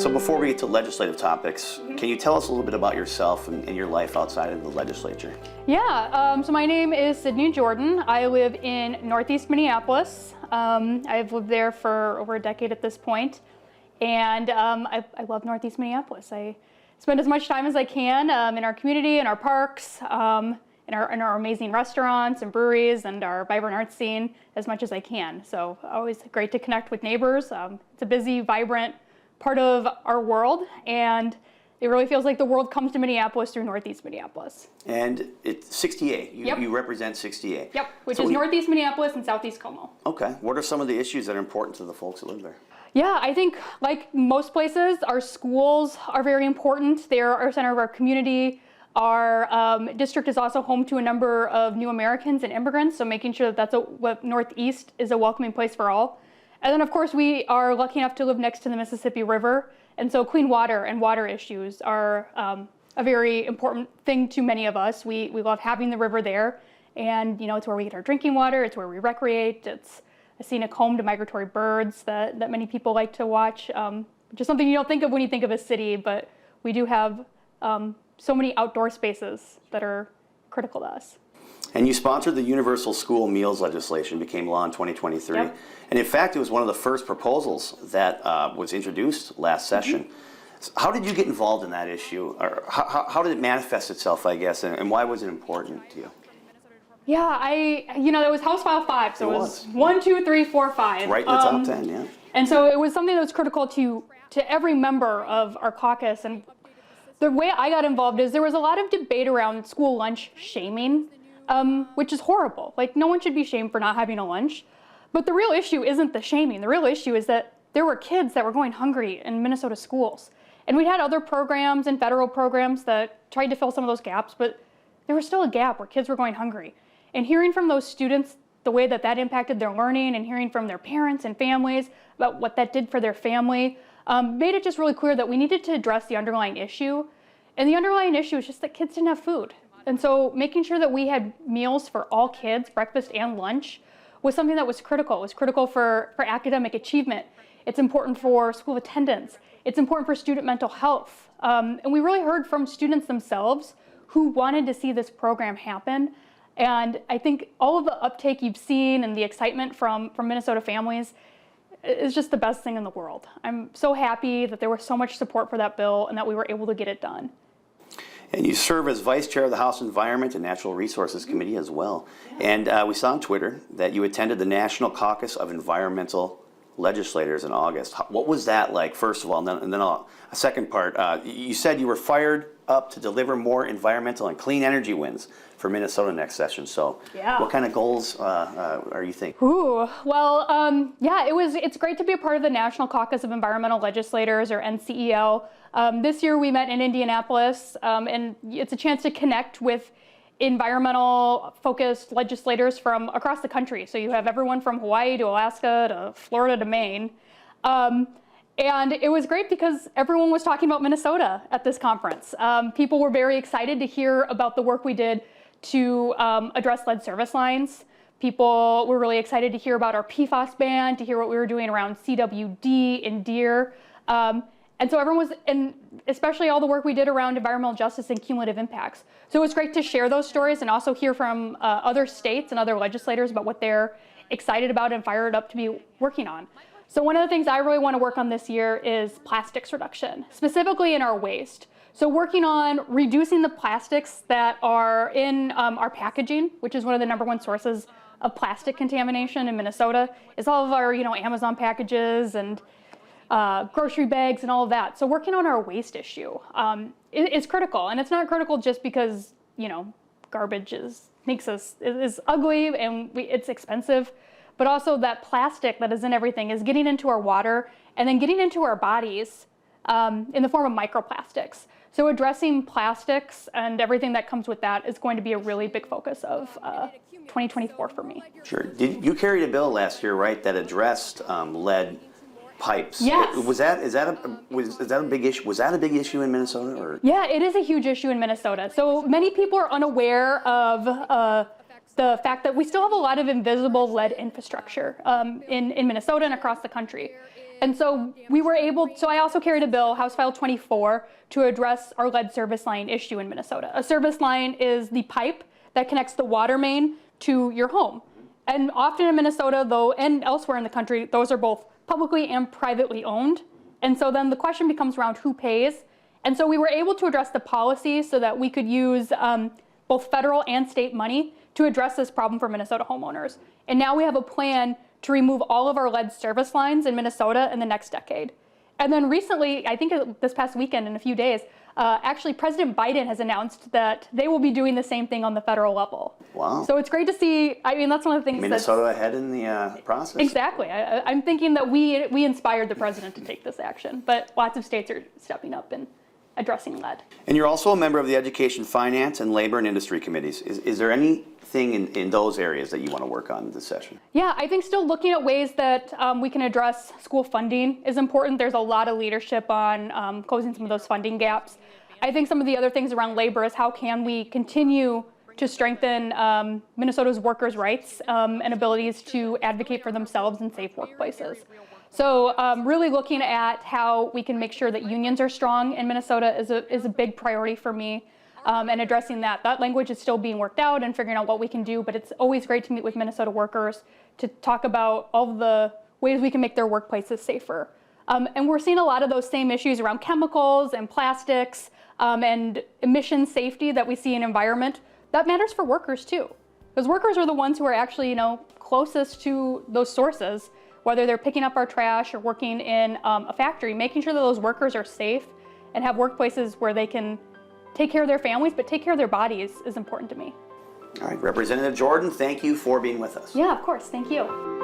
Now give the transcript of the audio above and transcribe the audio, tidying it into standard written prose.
So before we get to legislative topics, can you tell us a little bit about yourself and your life outside of the legislature? Yeah, so my name is Sydney Jordan. I live in Northeast Minneapolis. I've lived there for over a decade at this point, and I love Northeast Minneapolis. I spend as much time as I can in our community, in our parks, in our amazing restaurants and breweries, and our vibrant arts scene as much as I can. So always great to connect with neighbors. It's a busy, vibrant part of our world, and it really feels like the world comes to Minneapolis through Northeast Minneapolis. And it's 68. Yep. You represent 68. Yep, which is Northeast Minneapolis and Southeast Como. Okay. What are some of the issues that are important to the folks that live there? Yeah, I think like most places, our schools are very important. They're our center of our community. Our district is also home to a number of new Americans and immigrants, so making sure that what Northeast is a welcoming place for all. And then, of course, we are lucky enough to live next to the Mississippi River, and so clean water and water issues are a very important thing to many of us. We love having the river there, and it's where we get our drinking water, it's where we recreate, it's a scenic home to migratory birds that many people like to watch, which is something you don't think of when you think of a city, but we do have so many outdoor spaces that are critical to us. And you sponsored the universal school meals legislation, became law in 2023. Yep. And in fact, it was one of the first proposals that was introduced last session. So how did you get involved in that issue? Or how did it manifest itself, I guess, and why was it important to you? Yeah, that was House File 5, so it was 1, 2, 3, 4, 5. Right in the top 10, yeah. And so it was something that was critical to every member of our caucus. And the way I got involved is there was a lot of debate around school lunch shaming, which is horrible. Like, no one should be shamed for not having a lunch. But the real issue isn't the shaming. The real issue is that there were kids that were going hungry in Minnesota schools. And we had other programs and federal programs that tried to fill some of those gaps, but there was still a gap where kids were going hungry. And hearing from those students the way that impacted their learning, and hearing from their parents and families about what that did for their family, made it just really clear that we needed to address the underlying issue. And the underlying issue is just that kids didn't have food. And so making sure that we had meals for all kids, breakfast and lunch, was something that was critical. It was critical for academic achievement. It's important for school attendance. It's important for student mental health. And we really heard from students themselves who wanted to see this program happen. And I think all of the uptake you've seen and the excitement from Minnesota families is just the best thing in the world. I'm so happy that there was so much support for that bill and that we were able to get it done. And you serve as vice chair of the House Environment and Natural Resources Committee as well. And we saw on Twitter that you attended the National Caucus of Environmental Legislators in August. What was that like, first of all? And then a second part, you said you were fired up to deliver more environmental and clean energy wins for Minnesota next session. So what kind of goals are you thinking? Ooh, well, it's great to be a part of the National Caucus of Environmental Legislators, or NCEL. This year we met in Indianapolis, and it's a chance to connect with environmental-focused legislators from across the country. So you have everyone from Hawaii to Alaska to Florida to Maine. And it was great because everyone was talking about Minnesota at this conference. People were very excited to hear about the work we did to address lead service lines. People were really excited to hear about our PFAS ban, to hear what we were doing around CWD and deer. And so everyone was, and especially all the work we did around environmental justice and cumulative impacts. So it was great to share those stories and also hear from other states and other legislators about what they're excited about and fired up to be working on. So one of the things I really want to work on this year is plastics reduction, specifically in our waste. So working on reducing the plastics that are in our packaging, which is one of the #1 sources of plastic contamination in Minnesota, is all of our Amazon packages and grocery bags and all of that. So working on our waste issue is critical, and it's not critical just because garbage is ugly and it's expensive, but also that plastic that is in everything is getting into our water and then getting into our bodies in the form of microplastics. So addressing plastics and everything that comes with that is going to be a really big focus of 2024 for me. Sure. You carried a bill last year, right, that addressed lead pipes. Yes. Was that a big issue? Was that a big issue in Minnesota? Or? Yeah, it is a huge issue in Minnesota. So many people are unaware of the fact that we still have a lot of invisible lead infrastructure in Minnesota and across the country. And so we were able, so I also carried a bill, House File 24, to address our lead service line issue in Minnesota. A service line is the pipe that connects the water main to your home. And often in Minnesota, though, and elsewhere in the country, those are both publicly and privately owned. And so then the question becomes around who pays. And so we were able to address the policy so that we could use both federal and state money to address this problem for Minnesota homeowners. And now we have a plan to remove all of our lead service lines in Minnesota in the next decade. And then recently, I think this past weekend, in a few days, actually President Biden has announced that they will be doing the same thing on the federal level. Wow. So it's great to see, I mean, that's one of the things Minnesota ahead in the process. Exactly. I'm thinking that we inspired the president to take this action, but lots of states are stepping up and addressing lead. And you're also a member of the Education, Finance, and Labor and Industry Committees. Is there anything in those areas that you want to work on this session? Yeah, I think still looking at ways that we can address school funding is important. There's a lot of leadership on closing some of those funding gaps. I think some of the other things around labor is how can we continue to strengthen Minnesota's workers' rights and abilities to advocate for themselves in safe workplaces. So really looking at how we can make sure that unions are strong in Minnesota is a big priority for me, and addressing that. That language is still being worked out and figuring out what we can do, but it's always great to meet with Minnesota workers to talk about all the ways we can make their workplaces safer. And we're seeing a lot of those same issues around chemicals and plastics and emission safety that we see in environment. That matters for workers too, because workers are the ones who are actually, closest to those sources, whether they're picking up our trash or working in a factory. Making sure that those workers are safe and have workplaces where they can take care of their families, but take care of their bodies is important to me. All right, Representative Jordan, thank you for being with us. Yeah, of course. Thank you.